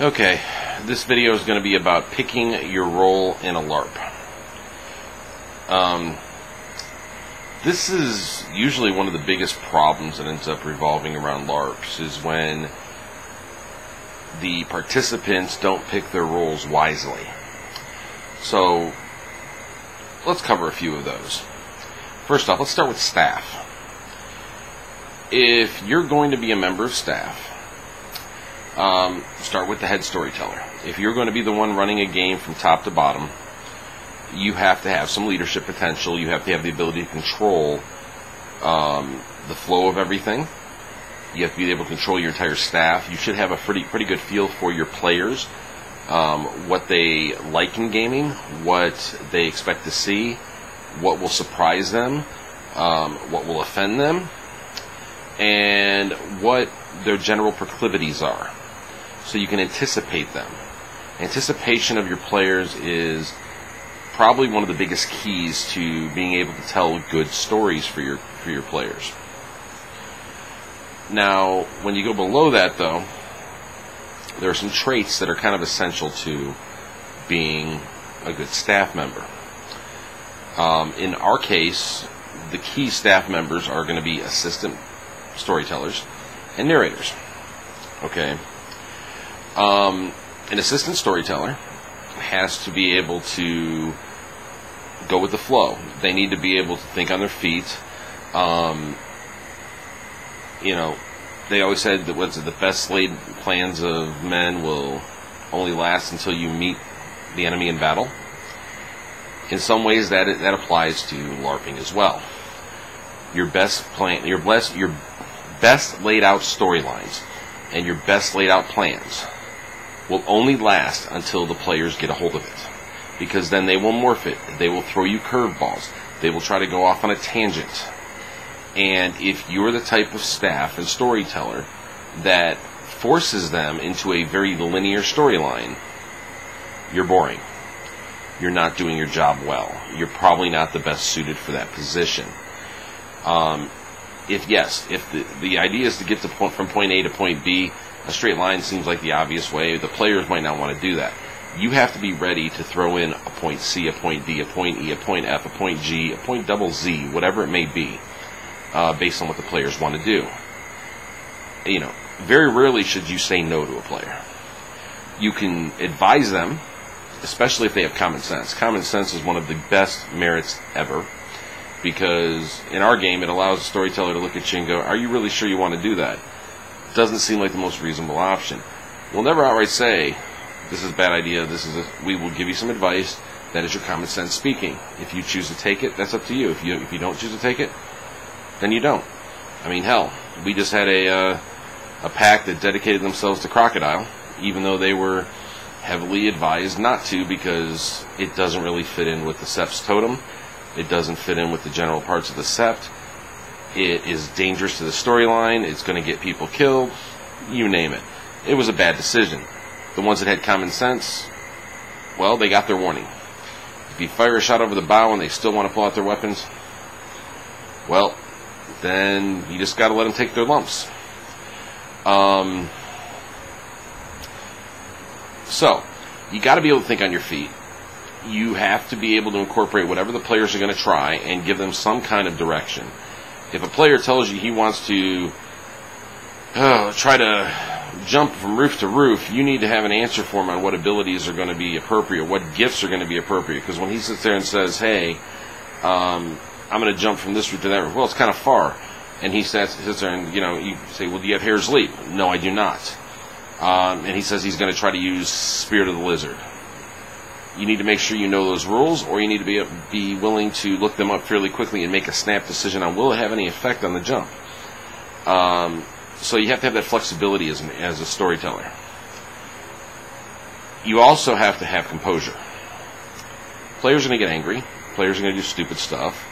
Okay, this video is going to be about picking your role in a LARP. This is usually one of the biggest problems that ends up revolving around LARPs, is when the participants don't pick their roles wisely. So, let's cover a few of those. First off, let's start with staff. If you're going to be a member of staff, start with the head storyteller. If you're going to be the one running a game from top to bottom, you have to have some leadership potential. You have to have the ability to control the flow of everything. You have to be able to control your entire staff. You should have a pretty good feel for your players, what they like in gaming, what they expect to see, what will surprise them, what will offend them, and what their general proclivities are, so you can anticipate them. Anticipation of your players is probably one of the biggest keys to being able to tell good stories for your players. Now, when you go below that, though, there are some traits that are kind of essential to being a good staff member. In our case, the key staff members are going to be assistant storytellers and narrators. Okay. An assistant storyteller has to be able to go with the flow. They need to be able to think on their feet. They always said that the best laid plans of men will only last until you meet the enemy in battle. In some ways, that applies to LARPing as well. Your best laid out storylines and your best laid out plans will only last until the players get a hold of it, because then they will morph it. They will throw you curveballs. They will try to go off on a tangent. And if you're the type of staff and storyteller that forces them into a very linear storyline, you're boring. You're not doing your job well. You're probably not the best suited for that position. If the idea is to get from point A to point B, a straight line seems like the obvious way. The players might not want to do that. You have to be ready to throw in a point C, a point D, a point E, a point F, a point G, a point double Z, whatever it may be, based on what the players want to do. Very rarely should you say no to a player. You can advise them, especially if they have common sense. Common sense is one of the best merits ever, because in our game it allows the storyteller to look at you and go, are you really sure you want to do that? Doesn't seem like the most reasonable option. We'll never outright say, this is a bad idea, we will give you some advice. That is your common sense speaking. If you choose to take it, that's up to you. If you don't choose to take it, then you don't. I mean, hell, we just had a pack that dedicated themselves to crocodile, even though they were heavily advised not to, because it doesn't really fit in with the Sept's totem. It doesn't fit in with the general parts of the Sept. It is dangerous to the storyline. It's going to get people killed. You name it. It was a bad decision. The ones that had common sense, well, they got their warning. If you fire a shot over the bow and they still want to pull out their weapons, well, then you just got to let them take their lumps. So, you got to be able to think on your feet. You have to be able to incorporate whatever the players are going to try and give them some kind of direction. If a player tells you he wants to try to jump from roof to roof, you need to have an answer for him on what abilities are going to be appropriate, what gifts are going to be appropriate. Because when he sits there and says, hey, I'm going to jump from this roof to that roof, well, it's kind of far. And he sits there and, you say, well, do you have Hair's Leap? No, I do not. And he says he's going to try to use Spirit of the Lizard. You need to make sure you know those rules, or you need to be willing to look them up fairly quickly and make a snap decision on will it have any effect on the jump. So you have to have that flexibility as a storyteller. You also have to have composure. Players are going to get angry. Players are going to do stupid stuff.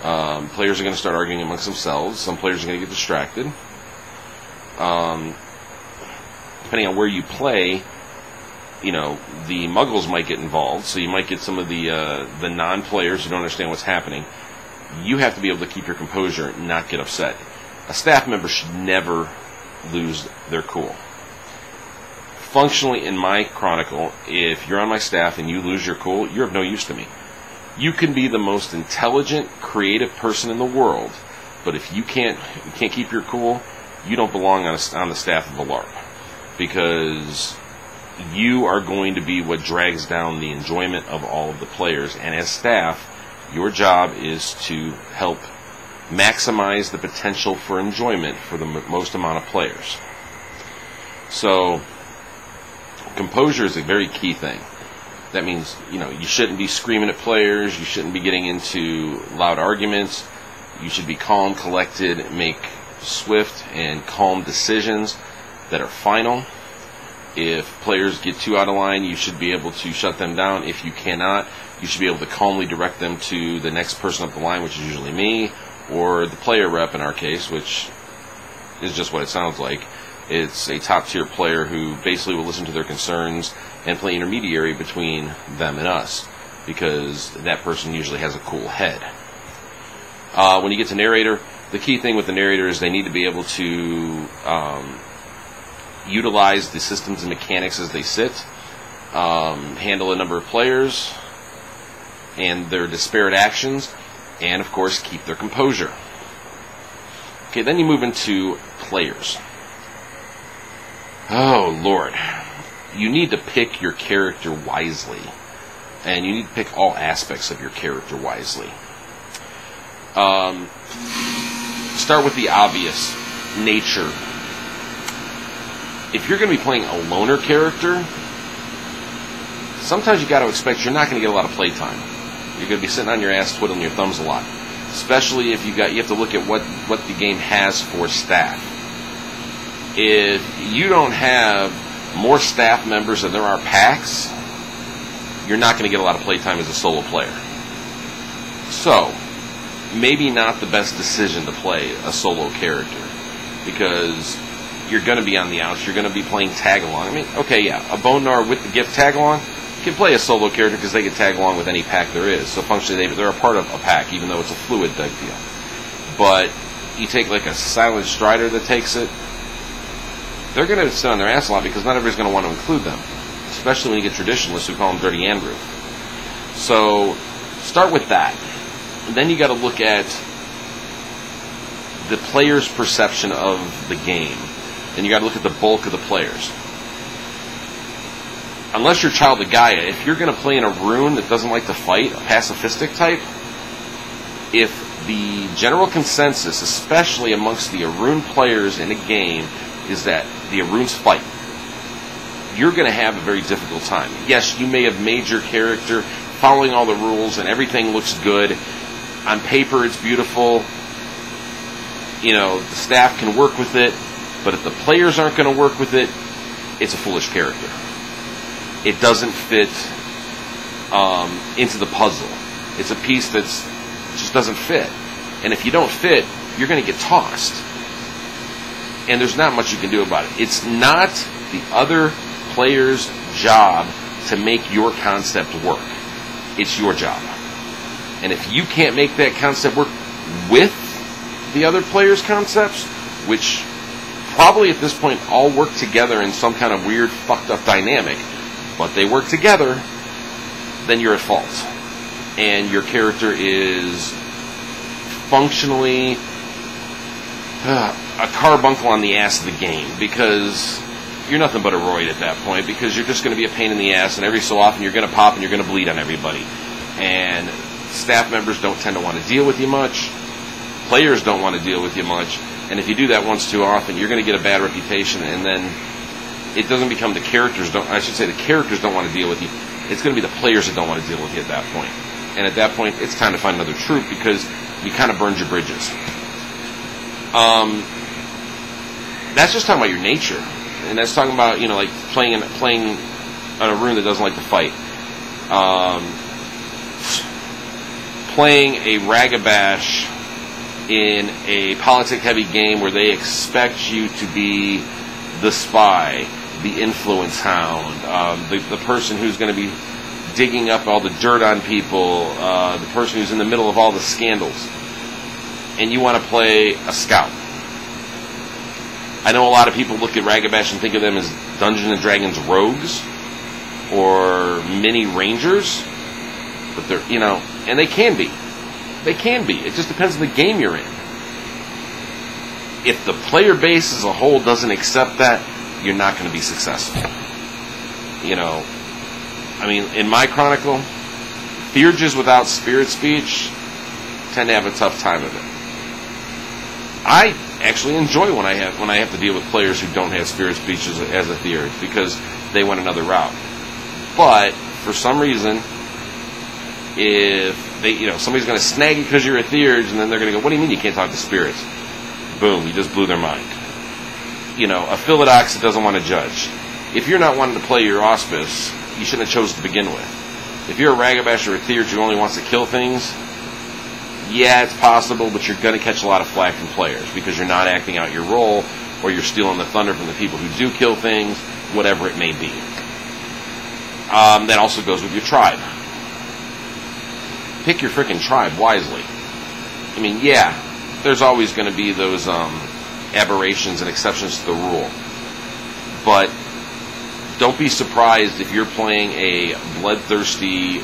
Players are going to start arguing amongst themselves. Some players are going to get distracted. Depending on where you play, the muggles might get involved, so you might get some of the non-players who don't understand what's happening. You have to be able to keep your composure and not get upset. A staff member should never lose their cool. functionally, in my chronicle, if you're on my staff and you lose your cool, you're of no use to me. You can be the most intelligent, creative person in the world, but if you can't keep your cool, you don't belong on the staff of a LARP, because you are going to be what drags down the enjoyment of all of the players. And as staff, your job is to help maximize the potential for enjoyment for the most amount of players. So, composure is a very key thing. That means, you shouldn't be screaming at players, you shouldn't be getting into loud arguments, you should be calm, collected, make swift and calm decisions that are final. If players get too out of line, you should be able to shut them down. If you cannot, you should be able to calmly direct them to the next person up the line, which is usually me, or the player rep in our case, which is just what it sounds like. It's a top-tier player who basically will listen to their concerns and play intermediary between them and us, because that person usually has a cool head. When you get to narrator, the key thing with the narrator is they need to be able to utilize the systems and mechanics as they sit, handle a number of players and their disparate actions, and of course keep their composure. Okay, then you move into players. Oh, Lord. You need to pick your character wisely. And you need to pick all aspects of your character wisely. Start with the obvious. Nature. If you're going to be playing a loner character, sometimes you got to expect you're not going to get a lot of playtime. You're going to be sitting on your ass twiddling your thumbs a lot. Especially if you have to look at what the game has for staff. If you don't have more staff members than there are packs, you're not going to get a lot of playtime as a solo player. So, maybe not the best decision to play a solo character, because you're going to be on the outs, you're going to be playing tag-along. I mean, okay, yeah, a Bone Gnar with the gift tag-along can play a solo character because they can tag along with any pack there is. So functionally, they're a part of a pack, even though it's a fluid type deal. But you take like a Silent Strider that takes it, they're going to sit on their ass a lot because not everybody's going to want to include them, especially when you get traditionalists who call them Dirty Andrew. So start with that. And then you got to look at the player's perception of the game. Then you got to look at the bulk of the players. Unless you're Child of Gaia, if you're going to play in a rune that doesn't like to fight, a pacifistic type, if the general consensus, especially amongst the Arun players in a game, is that the Aruns fight, you're going to have a very difficult time. Yes, you may have made your character following all the rules and everything looks good. On paper, it's beautiful. The staff can work with it, but if the players aren't going to work with it, it's a foolish character. It doesn't fit into the puzzle. It's a piece that just doesn't fit. And if you don't fit, you're going to get tossed. And there's not much you can do about it. It's not the other player's job to make your concept work. It's your job. And if you can't make that concept work with the other player's concepts, which probably at this point all work together in some kind of weird, fucked up dynamic, but they work together, then you're at fault. And your character is functionally a carbuncle on the ass of the game, because you're nothing but a roid at that point, because you're just going to be a pain in the ass, and every so often you're going to pop and you're going to bleed on everybody. And staff members don't tend to want to deal with you much. Players don't want to deal with you much. And if you do that once too often, you're going to get a bad reputation, and then it doesn't become the characters don't want to deal with you. It's going to be the players that don't want to deal with you at that point. And at that point, it's time to find another troupe, because you kind of burned your bridges. That's just talking about your nature. And that's talking about, like playing on a rune that doesn't like to fight. Playing a Ragabash in a politic-heavy game where they expect you to be the spy, the influence hound, the person who's going to be digging up all the dirt on people, the person who's in the middle of all the scandals, and you want to play a scout. I know a lot of people look at Ragabash and think of them as Dungeons and Dragons rogues or mini rangers, but they're, you know, and they can be. They can be. It just depends on the game you're in. If the player base as a whole doesn't accept that, you're not going to be successful. You know, I mean, in my chronicle, Theurges without spirit speech tend to have a tough time of it. I actually enjoy when I have to deal with players who don't have spirit speech as a Theurge, because they went another route. But for some reason, if they, you know, somebody's going to snag you because you're a Theurge, and then they're going to go, "What do you mean you can't talk to spirits?" Boom, you just blew their mind. You know, a Philodox that doesn't want to judge. If you're not wanting to play your auspice, you shouldn't have chosen to begin with. If you're a Ragabash or a Theurge who only wants to kill things, yeah, it's possible, but you're going to catch a lot of flack from players because you're not acting out your role, or you're stealing the thunder from the people who do kill things, whatever it may be. That also goes with your tribe. Pick your frickin' tribe wisely. I mean, yeah, there's always going to be those aberrations and exceptions to the rule. But don't be surprised if you're playing a bloodthirsty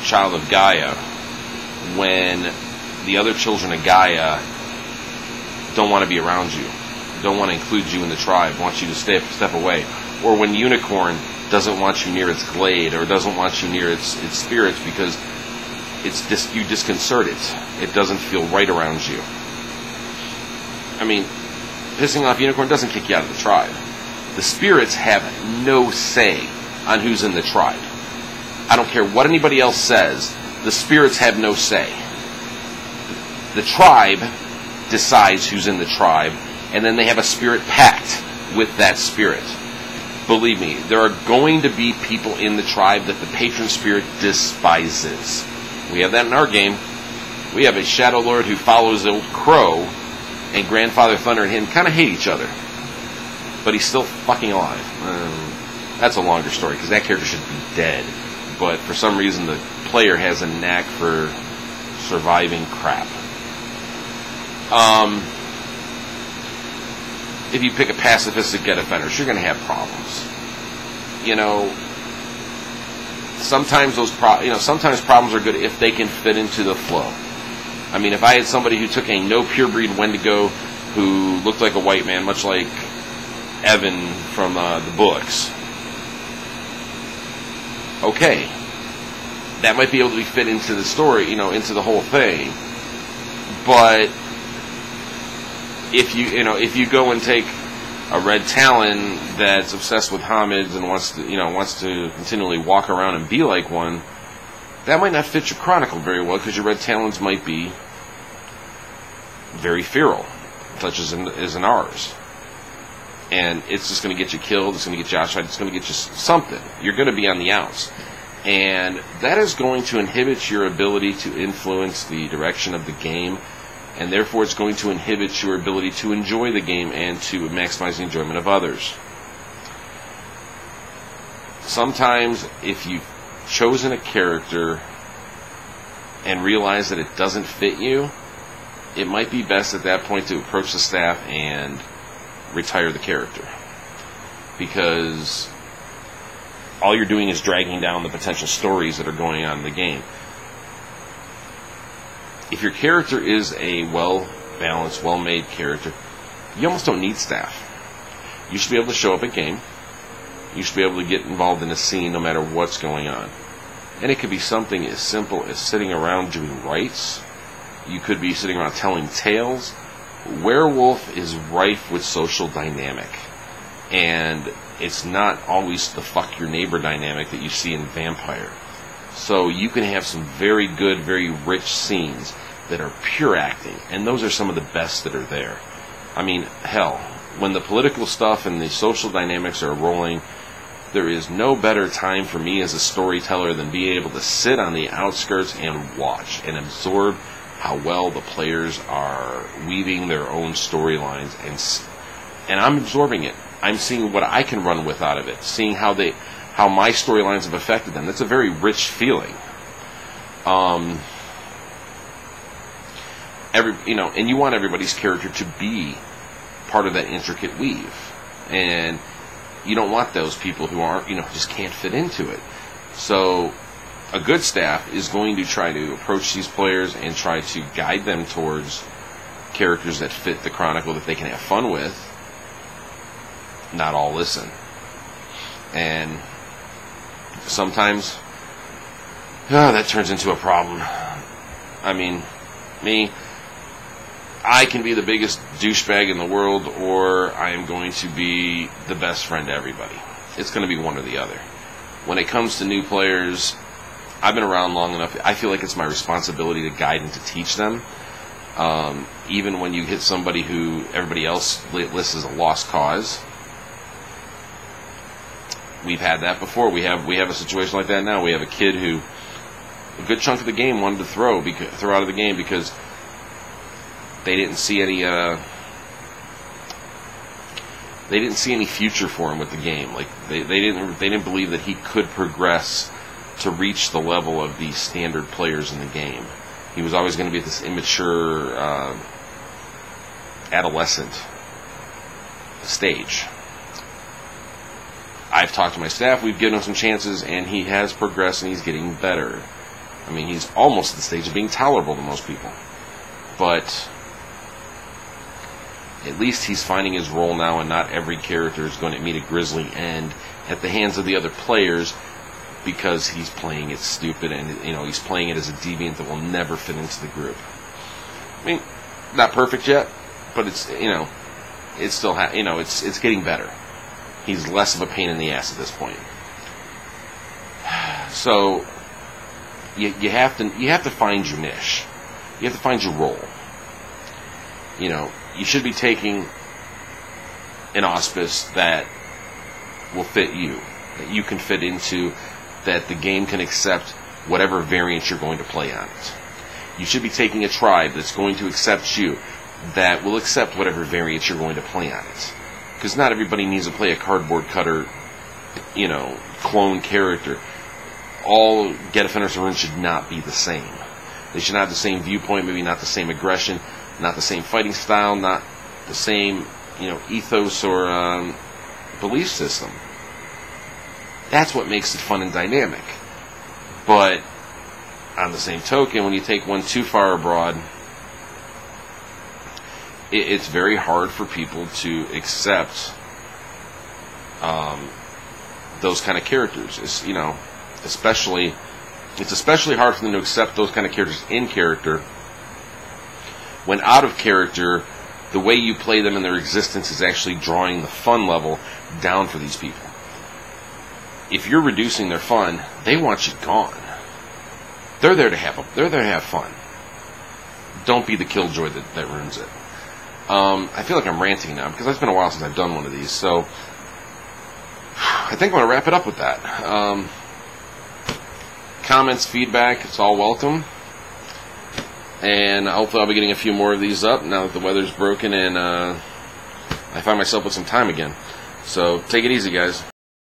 child of Gaia when the other children of Gaia don't want to be around you, don't want to include you in the tribe, want you to step away. Or when Unicorn doesn't want you near its glade, or doesn't want you near its spirits because you disconcert it. It doesn't feel right around you. I mean, pissing off Unicorn doesn't kick you out of the tribe. The spirits have no say on who's in the tribe. I don't care what anybody else says. The spirits have no say. The tribe decides who's in the tribe, and then they have a spirit pact with that spirit. Believe me, there are going to be people in the tribe that the patron spirit despises. We have that in our game. We have a Shadow Lord who follows Old Crow, and Grandfather Thunder and him kind of hate each other. But he's still fucking alive. That's a longer story, because that character should be dead. But for some reason, the player has a knack for surviving crap. If you pick a pacifistic get offenders, you're going to have problems. You know, sometimes sometimes problems are good if they can fit into the flow. I mean, if I had somebody who took a no purebreed Wendigo who looked like a white man, much like Evan from the books, okay, that might be able to be fit into the story, you know, into the whole thing. But if you go and take a Red Talon that's obsessed with Hamids and wants to continually walk around and be like one, that might not fit your chronicle very well, because your Red Talons might be very feral, such as in ours. And it's just going to get you killed, it's going to get you outside, it's going to get you something. You're going to be on the outs. And that is going to inhibit your ability to influence the direction of the game, and therefore it's going to inhibit your ability to enjoy the game and to maximize the enjoyment of others. Sometimes, if you've chosen a character and realize that it doesn't fit you, it might be best at that point to approach the staff and retire the character. Because all you're doing is dragging down the potential stories that are going on in the game. If your character is a well-balanced, well-made character, you almost don't need staff. You should be able to show up at game. You should be able to get involved in a scene no matter what's going on. And it could be something as simple as sitting around doing rites. You could be sitting around telling tales. Werewolf is rife with social dynamic. And it's not always the fuck your neighbor dynamic that you see in Vampire. So you can have some very good, very rich scenes that are pure acting, and those are some of the best that are there. I mean, hell, when the political stuff and the social dynamics are rolling, there is no better time for me as a storyteller than being able to sit on the outskirts and watch and absorb how well the players are weaving their own storylines, and I'm absorbing it. I'm seeing what I can run with out of it, seeing how my storylines have affected them. That's a very rich feeling. And you want everybody's character to be part of that intricate weave. And you don't want those people who aren't, just can't fit into it. So a good staff is going to try to approach these players and try to guide them towards characters that fit the Chronicle that they can have fun with. Not all listen. And sometimes that turns into a problem. I mean, I can be the biggest douchebag in the world, or I am going to be the best friend to everybody. It's going to be one or the other. When it comes to new players, I've been around long enough. I feel like it's my responsibility to guide and to teach them. Even when you hit somebody who everybody else lists as a lost cause. We've had that before. We have a situation like that now. We have a kid who a good chunk of the game wanted to throw out of the game because they didn't see any future for him with the game. Like they didn't believe that he could progress to reach the level of the standard players in the game. He was always going to be at this immature adolescent stage. I've talked to my staff, we've given him some chances, and he has progressed and he's getting better. I mean, he's almost at the stage of being tolerable to most people. But at least he's finding his role now, and not every character is going to meet a grisly end at the hands of the other players because he's playing it stupid and he's playing it as a deviant that will never fit into the group. I mean, not perfect yet, but it's it's still it's getting better. He's less of a pain in the ass at this point. So you have to find your niche. You have to find your role. You should be taking an auspice that will fit you, that you can fit into, that the game can accept whatever variant you're going to play on it. You should be taking a tribe that's going to accept you, that will accept whatever variant you're going to play on it. Because not everybody needs to play a cardboard cutter, clone character. All Get Offenders Run should not be the same. They should not have the same viewpoint, maybe not the same aggression, not the same fighting style, not the same, ethos or belief system. That's what makes it fun and dynamic. But on the same token, when you take one too far abroad, it's very hard for people to accept those kind of characters. It's especially hard for them to accept those kind of characters in character. When out of character, the way you play them in their existence is actually drawing the fun level down for these people. If you're reducing their fun, they want you gone. They're there to have fun. Don't be the killjoy that ruins it. I feel like I'm ranting now because it's been a while since I've done one of these, so I think I'm going to wrap it up with that. Comments, feedback, it's all welcome. And hopefully I'll be getting a few more of these up now that the weather's broken and I find myself with some time again. So take it easy, guys.